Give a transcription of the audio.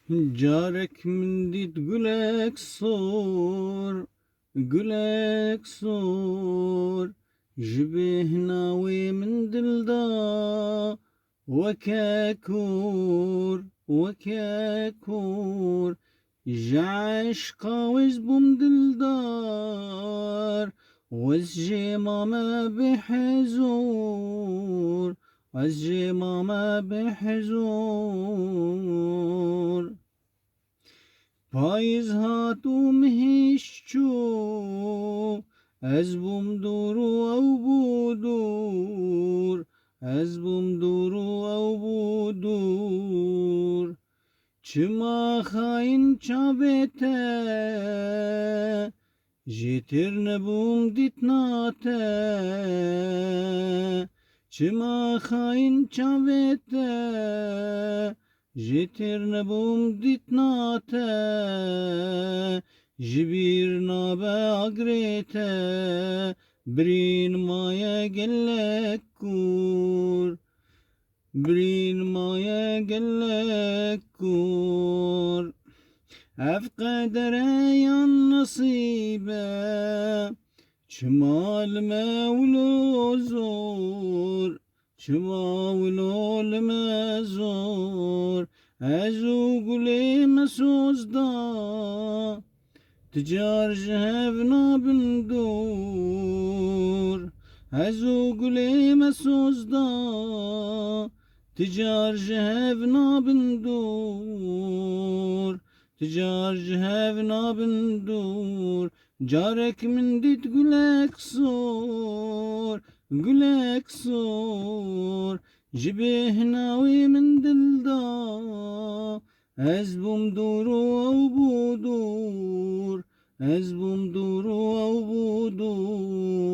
Carek min dît gulek sor, gulek sor. Ji bêhna wê min dilda weke kor, weke kor. Ji eşqa wez bûm dildar, wez jê mame bihezor, wez jê mame bihezor. Payîz hat û mihîş çû, ez bûm dûr û ew bû dûr, ez bûm dûr û ew bû dûr. Çima xayîn çavê te, jê têr nebûm dîtna te. Çima xayîn çavê te, jê têr nebûm dîtna te. Ji bîr nabe agrê te, birîn maye gelek kur, birîn maye gelek kur. Ev qedere yan nasîbe, çima li mewlo zor, çima wilo li me zor. Ez û gulê me sozda, ti car ji hev nabin dûr. Ez û gulê me sozda, ti car ji hev nabin dûr. Ti car ji hev nabin dûr. Carek min dît gulek sor, gulek sor. Ji bêhna wê min dilda, ez bûm dûr û ew bû dûr, ez bûm dûr û ew bû dûr.